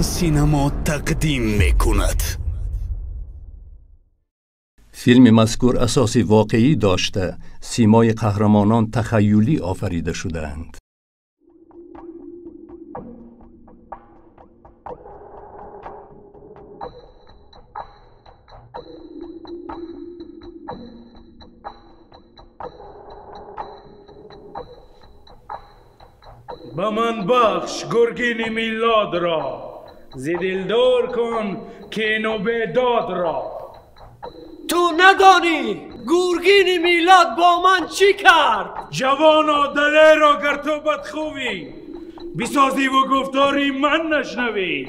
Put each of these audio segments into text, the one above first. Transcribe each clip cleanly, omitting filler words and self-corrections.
ایران سینما تقدیم میکند. فیلم مذکور اساس واقعی داشته، سیمای قهرمانان تخیلی آفریده شده‌اند. با من بخش گرگین میلاد را، زدیلدار کن کینو بیداد را. تو ندانی گرگین میلاد با من چی کرد؟ جوانا دله را گر تو بدخوی بسازی و گفتاری من نشنوی،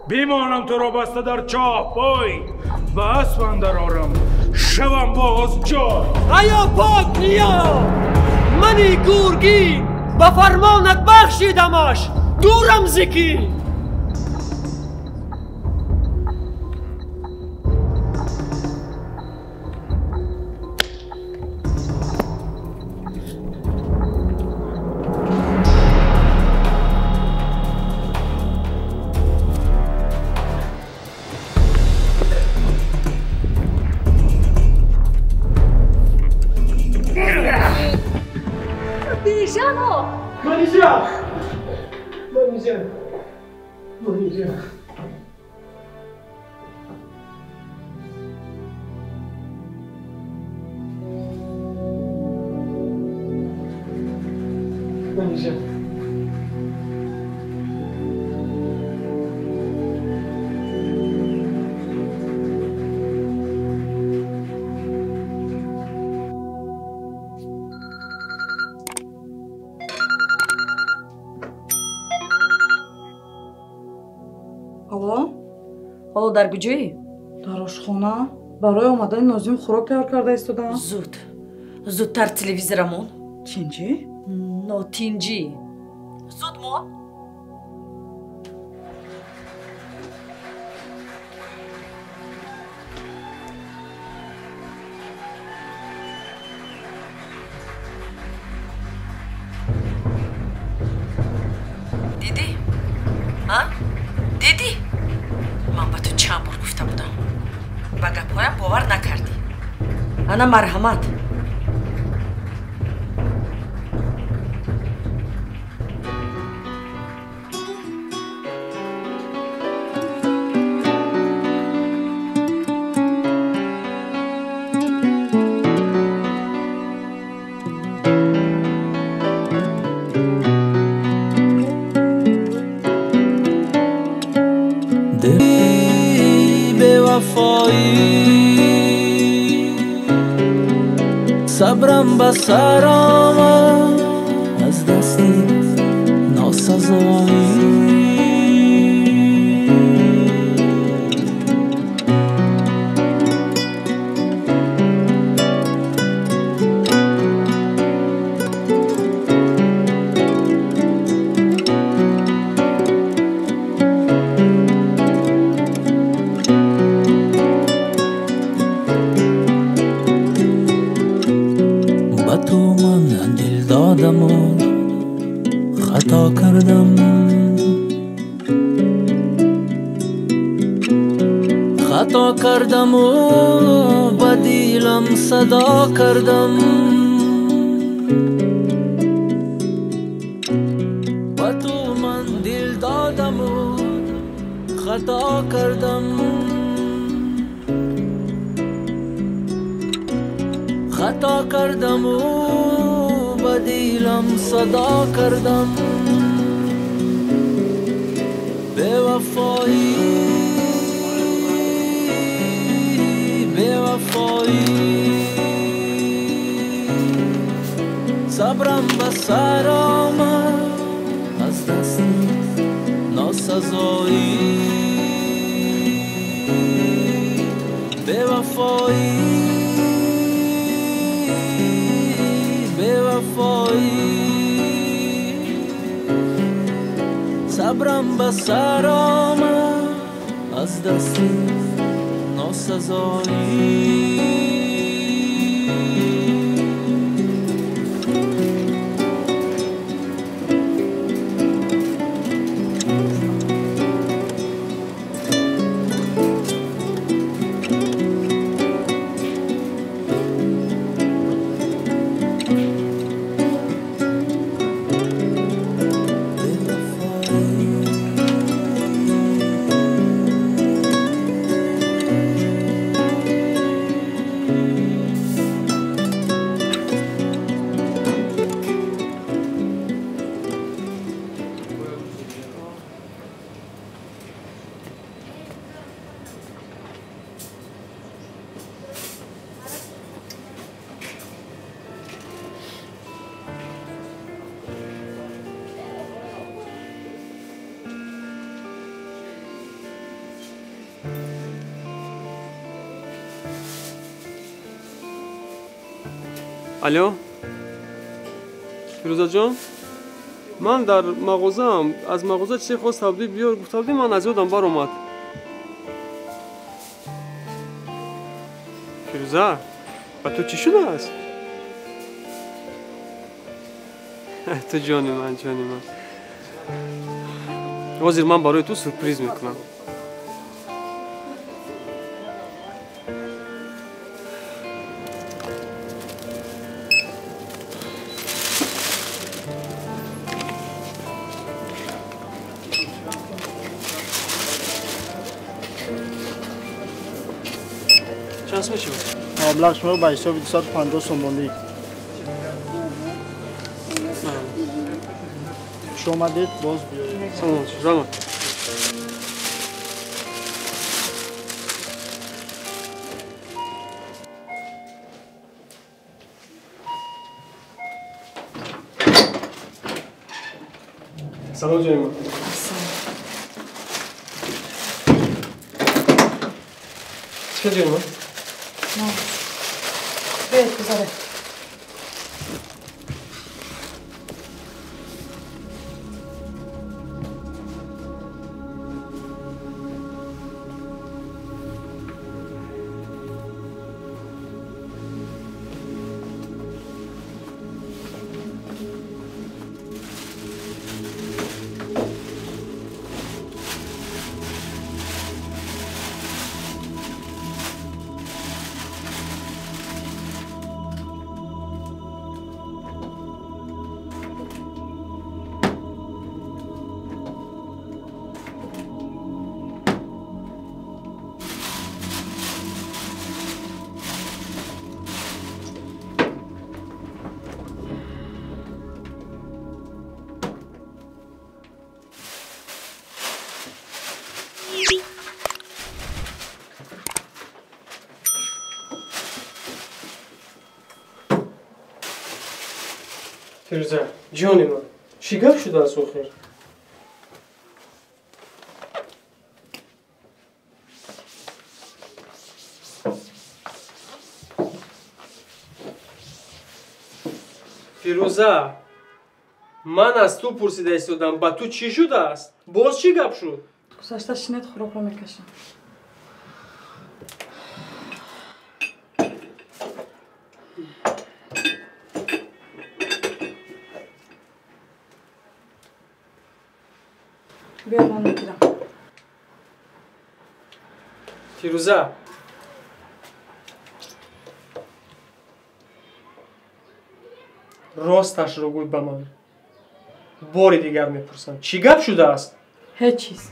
بیمانم تو را بسته در چاه پای، به اسب اندر آرم شوم باز جای. ایا پاک نیا، منی گرگین به فرمانت بخشیدمش، دورم زکی. حالا در کجایی؟ در آشخانه. برای آمدن نازیم خوراک تیار کرده ایستادم. زودتر تلویزیونمون. تینجی؟ نه تینجی. زود مون. دیدی؟ ها؟ دیدی؟ من به تو چند بار گفته بودم، به گپایم باور نکردی. انا مرحمت. صبرم به سر آمد از دست ناسزایی. خطا کردم، خطا کردم و به دیلم صدا کردم. با تو من دل دادم و خطا کردم، خطا کردم و به دیلم صدا کردم. بی‌وفایی صبرم به سر آمد از دست ناسزایی. بی‌وفایی صبرم به سر آمد از دست ناسزایی. الو فیروزه جان من در مغازه‌ام از مغازه چیزی خواست تبدیل بیار گفتم من از یادم بر اومد فیروزه و تو چی شده است تو جانی من وزیر من برای تو سورپرایز میکنم چند میشه؟ مبلغ شما به حساب 250 سومونی. شما دید باز بیایید. زمان. سلام جایما. چه جایما؟ نه. بیایید بذاره. فیروزه جانی من چی گپ شده از آخر فیروزه من از تو پرسیده ایستادم با تو چی شده است باز چی گپ شد گذشته شینت خوراک رو میکشم بیا من میگیرم فیروزه راستش رو گوی به من بار دیگر میپرسم چی گپ شده است هیچ چیز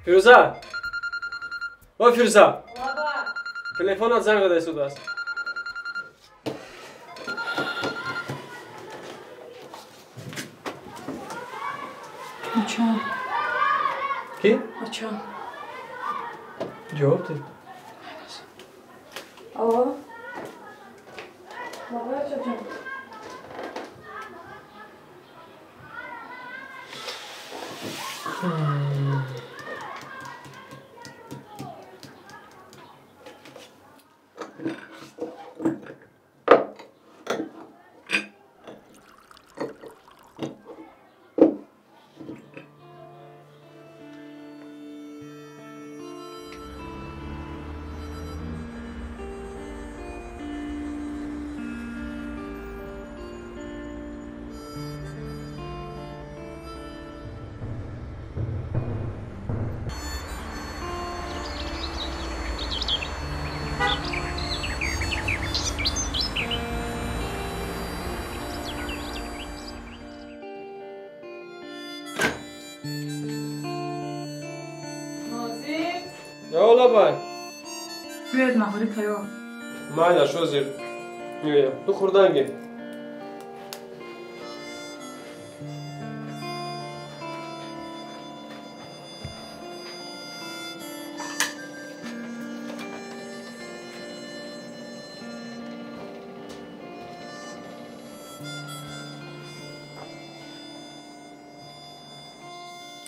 فیروزه او فیروزه تلفنت زنگ داده ایستاده است بچه‌ام کی؟ بچه‌ام جواب ده آقا بابا جان یا الله بای بیاید نهاری تیار مایده شو زیر میویم تو خوردنگی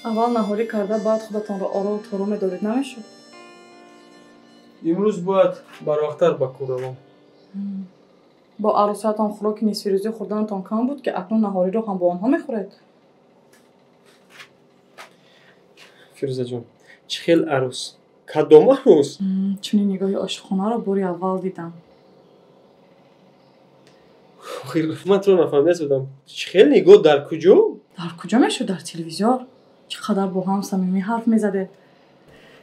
аввал наҳорӣ карда баъд худатонро ору тору медодид намешуд? имрӯз бояд барвақттар ба кор равам. бо аросиятон хӯроки нисфирӯзӣ хӯрданатон кам буд ки акнун наҳориро ҳам бо онҳо мехӯред? фирӯзаҷон, чӣ хел арӯс? Кадом арӯс? чунин нигоҳи ошиқонаро бори аввал дидам. охир ман туро нафаҳмида будам. Чӣ хел нигоҳ дар куҷо? дар куҷо мешуд? дар телевизор? чӣ қадар бо ҳам самимӣ ҳарф мезадед?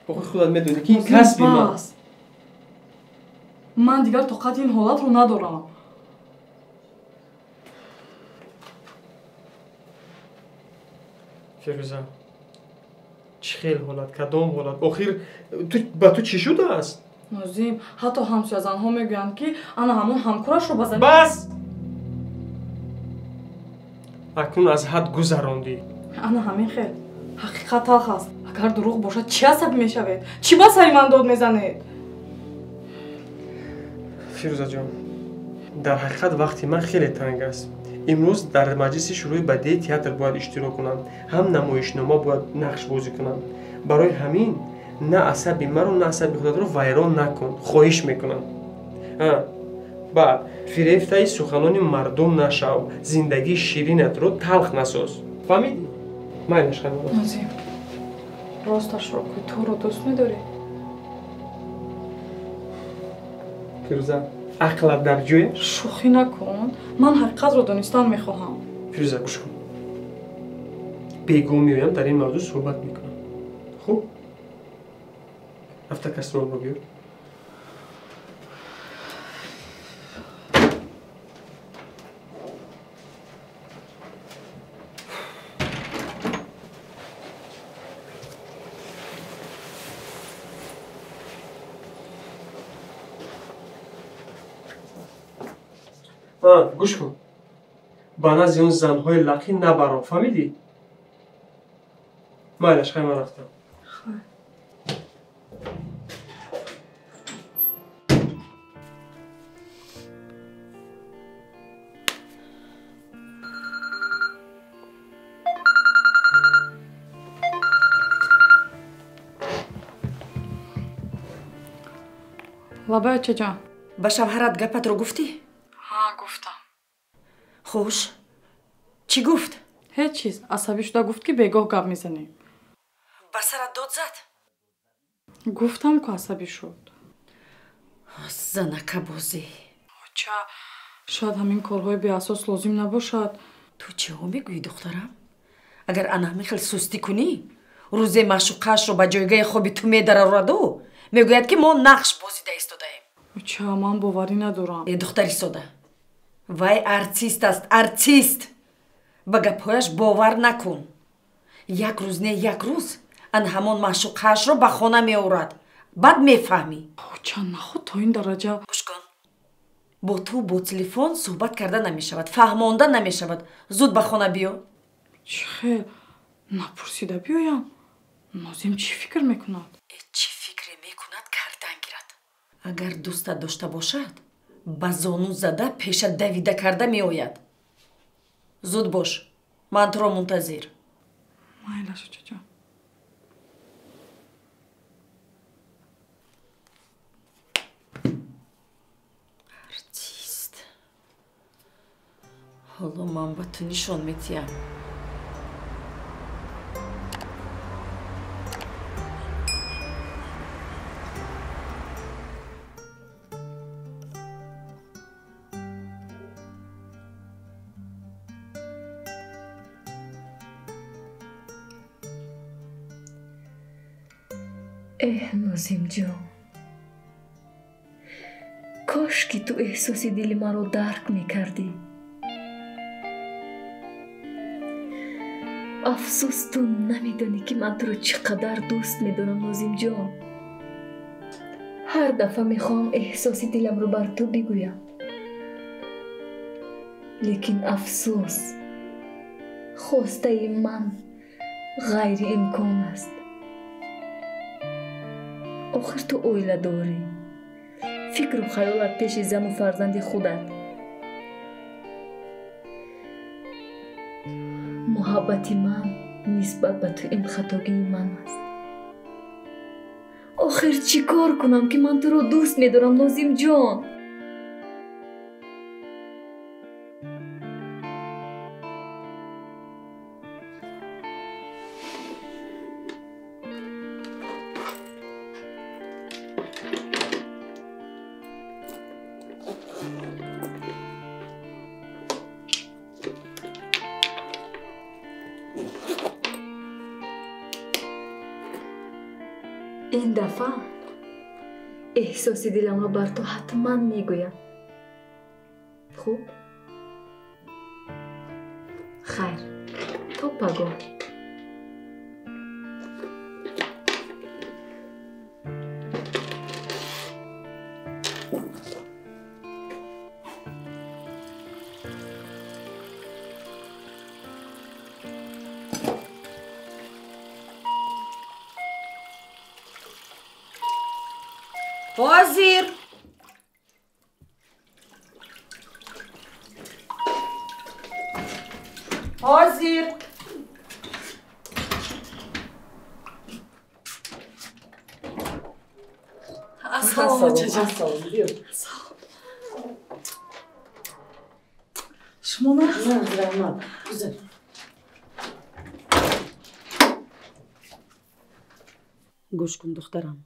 охир худат медонӣ ки ин касби ман. ман дигар тоқати ин ҳолатро надорам. фирӯза, чӣ хел ҳолат? Кадом ҳолат? охир ба ту чӣ шудааст? нозим, ҳатто ҳамсоязанҳо мегӯянд ки ана ҳамон ҳамкорашро ба замин... бас! акнун аз ҳад гузарондӣ. ана ҳамин хел ҳақиқат талх аст. агар дурӯғ бошад чӣ асабӣ мешавед? чӣ ба сари ман дод мезанед? фирӯзаҷон, дар ҳақиқат вақти ман хеле танг аст. имрӯз дар маҷлиси шурӯи бадии театр бояд иштирок кунам. ҳам намоишнома бояд нақш бозӣ кунам. барои ҳамин на асаби маро, на асаби худатро вайрон накун. хоҳиш мекунам. баъд фирефтаи суханони мардум нашав. зиндагии ширинатро талх насоз. фаҳмидӣ? майлаш ханум. нозим, росташро гӯй, туро дӯст медорӣ? фирӯза, ақлат дар ҷояш? шӯхӣ накун. ман ҳақиқатро донистан мехоҳам. фирӯза, гӯш кун. бегоҳ меоям, дар ин мавзӯъ суҳбат мекунам. хуб? рафта кастролро биёр. гӯш кун. ба назди он занҳои лақӣ набаро. фаҳмидӣ? майлаш, хай ман рафтам. лабай чаҷон. ба шавҳарат гапатро гуфтӣ? ҳа, гуфтам. хуш, чӣ гуфт? ҳеҷ чиз. асабӣ шуда гуфт ки бегоҳ гап мезанӣ. ба сарат дод зад? гуфтам ку асабӣ шуд. занакабозӣ. оча, шояд ҳамин корҳои беасос лозим набошад. ту чиҳо мегӯӣ, духтарам? агар ана ҳамин хел сустӣ кунӣ, рӯзе маъшуқаашро ба ҷойгоҳи хоби ту медарараду, мегӯяд ки мо нақш бозида истодаем. оча, ман боварӣ надорам. духтари сода, вай артист аст, артист. ба гапҳояш бовар накун. як рӯз не як рӯз ан ҳамон маъшуқаашро ба хона меорад. баъд мефаҳмӣ. оча, нахуд то ин дараҷа. гӯш кун. бо ту бо телефон суҳбат карда намешавад, фаҳмонда намешавад. зуд ба хона биё. чӣ хел? напурсида биёям? нозим чӣ фикр мекунад? чӣ фикре мекунад кардан гирад. агар дӯстат дошта бошад, ба зону зада пеша давида карда меояд. зуд бош, ман туро мунтазир. майлаш очаҷон. артист. ҳоло ман ба ту нишон медиҳам. نازم جان، کاش که تو احساس دل مرا درک میکردی. افسوس تو نمیدانی که من تو رو چقدر دوست میدارم نازم جان. هر دفعه میخوام احساس دلم رو بر تو بگویم، لیکن افسوس خواسته من غیر امکان است. آخر تو اویله داری، فکر و خیالت پیش زن و فرزند خودت. муҳаббати ман нисбат ба ту ин хатогии ман аст. охир чӣ кор кунам ки ман туро дӯст медорам нозимҷон? این دفعه احساس دلم را بر تو حتما میگویم. خوب؟ خیر، تو بگو. حاضر. حاضر. Assalomu Shmona. Rahmat. Güzel. گوش کن دخترم.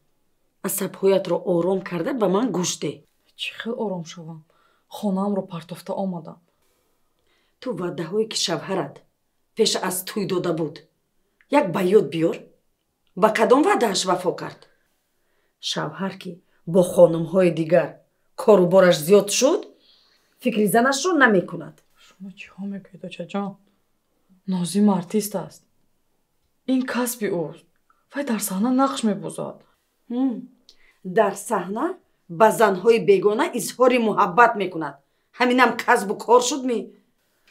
асабҳоятро ором карда ба ман гӯш де. Чӣ хел ором шавам? хонаамро партофта омадам. ту ваъдаҳое ки шавҳарат пеш аз тӯй дода буд як ба ёд биёр. ба кадом ваъдааш вафо кард? шавҳар ки бо хонумҳои дигар корубораш зиёд шуд, фикри занашро намекунад. шумо чиҳо мегӯед очаҷон? нозим артист аст. ин касби ӯст. вай дар саҳна нақш мебозад. дар саҳна ба занҳои бегона изҳори муҳаббат мекунад. ҳаминам касбу кор шуд.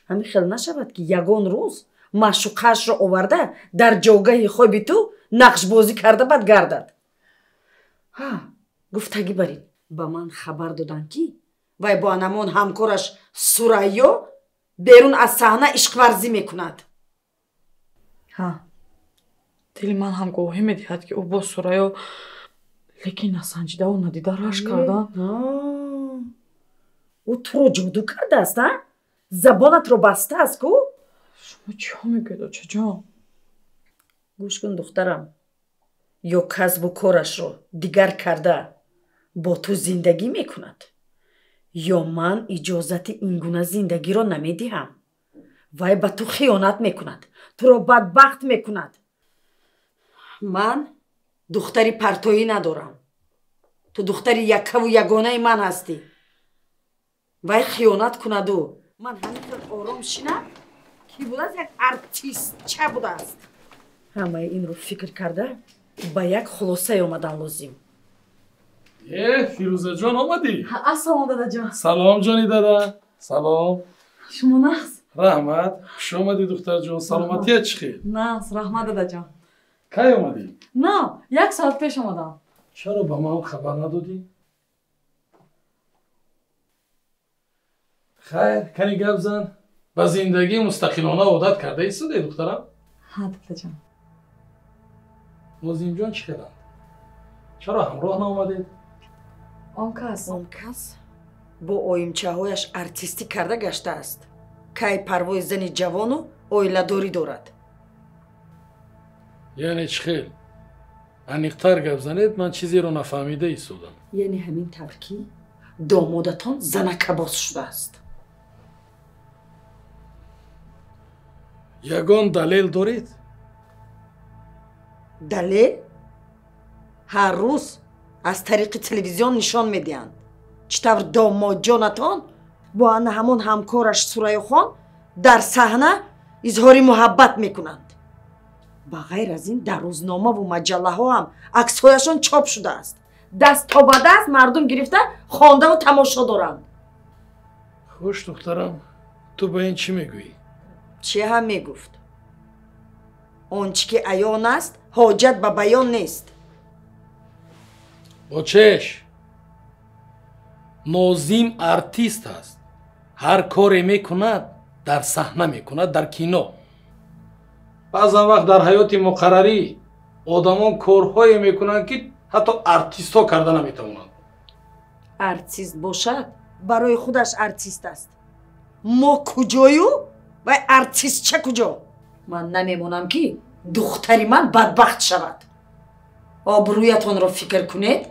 ҳамин хел нашавад ки ягон рӯз маъшуқаашро оварда дар ҷойгоҳи хоби ту нақшбозӣ карда бад гардад. гуфтагӣ барин ба ман хабар доданд ки вай бо анамон ҳамкораш Сурайё берун аз саҳна ишқварзӣ мекунад. дили ман ҳам гоҳӣ медиҳад ки ӯ бо Сурайё, лекин насанҷидаву надида рашк кардан. ӯ туро ҷодӯ кардааст? забонатро бастааст ку? шумо чиҳо мегӯед очаҷон? гӯш кун духтарам. ё касбу корашро дигар карда бо ту зиндагӣ мекунад, ё ман иҷозати ин гуна зиндагиро намедиҳам. вай ба ту хиёнат мекунад, туро бадбахт мекунад. ман духтари партоӣ надорам. ту духтари якаву ягонаи ман ҳастӣ. вай хиёнат кунаду ман ҳаминқадр ором шинам ки будааст як артистча будааст. ҳамаи инро фикр карда ба як хулосае омадан лозим. фирӯзаҷон омадӣ? ассалом дадаҷон. салом ҷони дада. салом. шумо нахс? раҳмат. хуш омадӣ духтарҷон. саломатият чӣ хел? нас, раҳмат дадаҷон. кай омадӣ? на, як соат пеш омадам. чаро ба ман хабар надодӣ? хайр, кани гап зан. ба зиндагии мустақилона одат карда истоде духтарам? ҳа дадаҷон. нозимҷон чӣ хеланд? чаро ҳамроҳ наомадед? он кас бо оимчаҳояш артистӣ карда гаштааст. кай парвои зани ҷавону оиладорӣ дорад. яъне чӣ хел? аниқтар гап занед, ман чизеро нафаҳмида истодам. яъне ҳамин тавр ки домодатон занакабоз шудааст. ягон далел доред? далел? ҳар рӯз аз тариқи телевизион нишон медиҳанд чӣ тавр домоҷонатон бо ҳамон ҳамкораш Сурайёхон дар саҳна изҳори муҳаббат мекунанд. ба ғайр аз ин дар рӯзномаву маҷаллаҳо ҳам аксҳояшон чоп шудааст. даст то ба даст мардум гирифта хондаву тамошо доранд. хуш духтарам, ту ба ин чӣ мегӯӣ? чӣ ҳам мегуфт? он чӣ ки аён аст ҳоҷат ба баён нест. очеш, нозим артист аст. ҳар коре мекунад дар саҳна мекунад, дар кино. баъзан вақт дар ҳаёти муқаррарӣ одамон корҳое мекунанд ки ҳатто артистҳо карда наметавонанд. артист бошад барои худаш артист аст. мо куҷою ва артистча куҷо? ман намемонам ки духтари ман бадбахт шавад. обрӯятонро фикр кунед.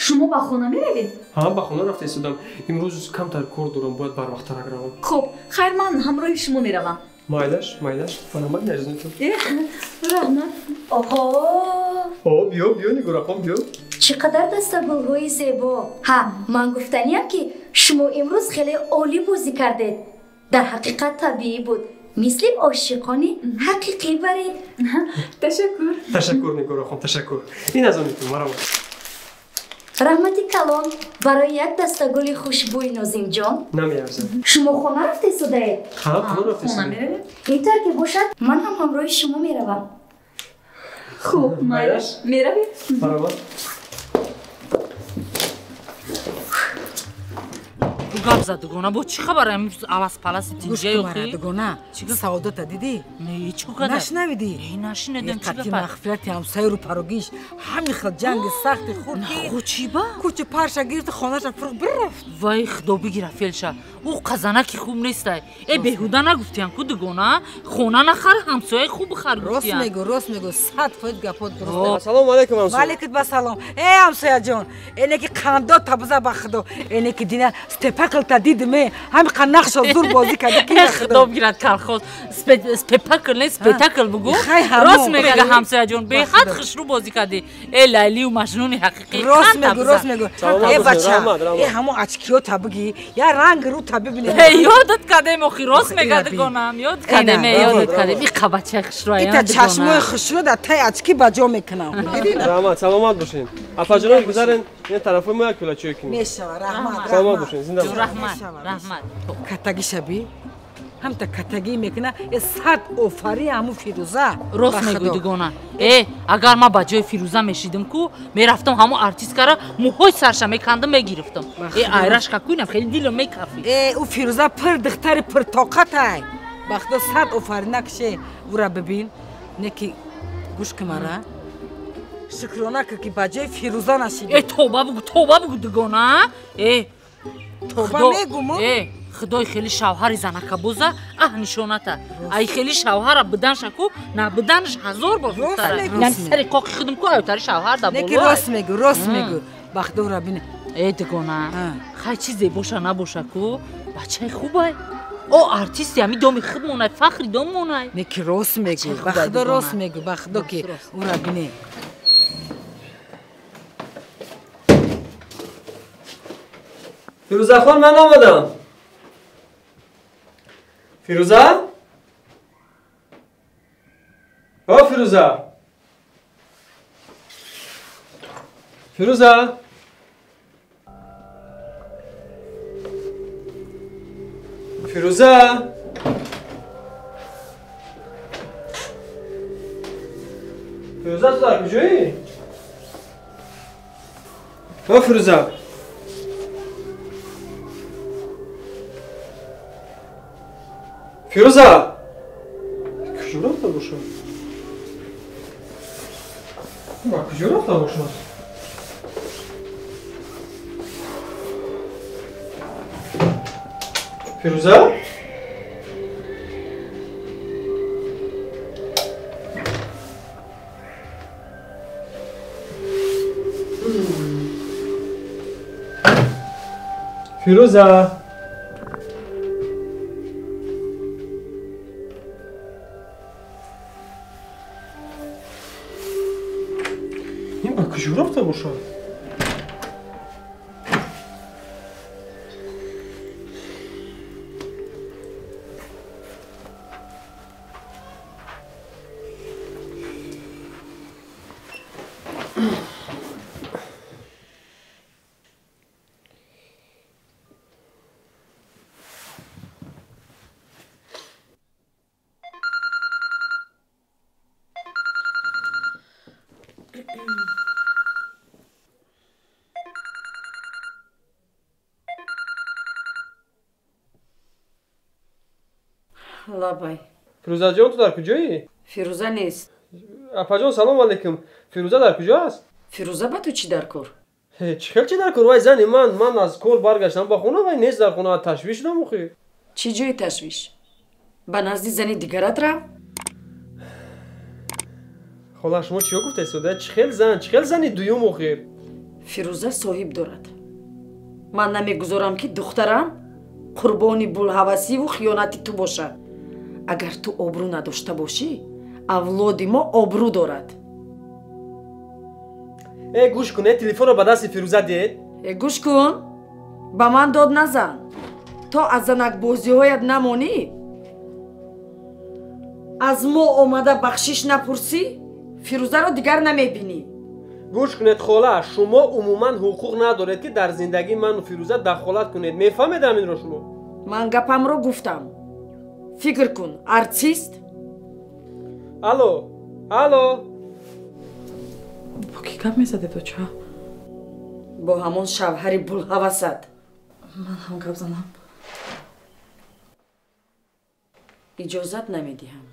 шумо ба хона меравед? ҳа, ба хона рафта истодам. имрӯз камтар кор дорам, бояд барвақттарак равам. хуб, хайр, ман ҳамроҳи шумо меравам. Майлаш, фаромад наҷзонитон. раҳмат. оҳо, биё нигорахон, биё. چی قدر دستگل‌های زیبا. ها، من گفتنیم که شما امروز خیلی عالی بازی کردید. در حقیقت طبیعی بود. مثل عاشقانه حقیقی برید. تشکر نگاراخان، تشکر. این از آنتون مرا. رحمتی کلام برای یک دستگل خوشبوی نازیم جان. نمیارزم. شما خانه رفته سودید؟ ها، خانه رفته سودید. اینطور که باشد من هم همراه شما میروم. خوب، مایلش میروید؟ مرحبا. гапза дугона бо чӣ хабар амрӯз алас-паласи тинҷаёхи дугона саодата дидӣ? чӣ када? Нашнавидӣ? Нашнидем чӣ қати гапа? мағфирати ҳамсояру парогиш ҳами хел ҷанги сахти хурд ки чиба? кӯча парша гирифта хонаша фуруғ бирафт. вай худо бигира фелша ӯ қазанаки хуб нестай. беҳуда нагуфтиян ку дугона хона нахар ҳамсояи хуб бихар гуфтиян. рост мегӯ 100% гапот дуруст. ассалому алайкум ҳамсоя. валайкум ассалом. ҳамсояҷон эне ки қандо табза ба худо эне ки дина спектаклта дидиме ҳами қаннақшо зур бозӣ карда ки худо бигирад калхоз спектакл не спектакл бугу рост мегӯ ҳамсояҷон беҳад хушрӯ бозӣ кардӣ лайлию маҷнуни ҳақиқӣ рост мегӯ бача ҳамо ачкиё табиги я ранги рӯ таби бинем ёдат кардем охи рост мега дугонам ёд кардем и қабачаи хушрӯ ита чашмои хушрӯ дар таи ачки ба ҷо мекунам. раҳмат, саломат бошен. афаҷонон гузарен ин тарафои мо як пилачой кинем. мешава. раҳмат. саломат бошен. зинда бошен. раҳмат. катаги шаби ҳамта катагӣ мекуна 100 офари ҳаму фирӯза. рост мегӯй дугона. агар ман ба ҷои фирӯза мешидим ку мерафтам ҳаму артисткара мӯҳои сарша мекандам мегирифтам. айрашка кунам хеле дилам мекафи. ӯ фирӯза пир духтари пиртоқатай. ба худо 100 офари накше ӯра бибин. неки гӯш кумара шукрона кӣ ки ба ҷои фирӯза нашидӣ. тоба бугу дугона. тоба мегумо худои хели шавҳари занакабоза нишоната ай хели шавҳара биданшаку на биданаш 1000 бор зудтар яъни сари қоқи худум ку аётари шавҳар да боло. неки рост мегӯ ба худо ӯра бинӣ. дугона хай чи зебоша набоша ку бачаи хубай о артисти ҳами доми худ монай фахри дом монай. неки рост мегӯ ба худо рост мегӯ ба худо ки ӯра бинӣ. фирӯзахон ман омадам. фирӯза? о фирӯза? фирӯза? фирӯза? фирӯза ту дар куҷоӣ? о фирӯза? фирӯза? куҷо рафта бошад? ба куҷо рафта бошад? фирӯза? фирӯза? ин ба куҷо рафта бошад? лабай. фирӯзаҷон, ту дар куҷоӣ? фирӯза нест. Апаҷон, салом алайкум. Фирӯза дар куҷо аст? фирӯза ба ту чӣ дар кор? Чӣ хел чӣ дар кор? Вай зани ман аз кор баргаштам ба хона, вай нест дар хона. Ташвиш шудам охир. чӣ ҷои ташвиш? ба назди зани дигарат рав? хола, шумо чиё гуфтаистуда? Чӣ хел зани дуюм охир? фирӯза соҳиб дорад. ман намегузорам ки духтарам қурбони булҳавасиву хиёнати ту бошад. агар ту обрӯ надошта бошӣ, авлоди мо обрӯ дорад. гӯш кун, телефонро ба дасти фирӯза дед? гӯш кун, ба ман дод назан. то аз занакбозиҳоят намонӣ? аз мо омада бахшиш напурсӣ? фирӯзаро дигар намебинӣ. гӯш кунед хола, шумо умуман ҳуқуқ надоред ки дар зиндагии ману фирӯза дахолат кунед. мефаҳмед ҳаминро шумо? ман гапамро гуфтам. фикр кун, артист? алло, алло. бо кӣ гап мезадед бача? бо ҳамон шавҳари булҳавасат. ман ҳам гап занам. иҷозат намедиҳам.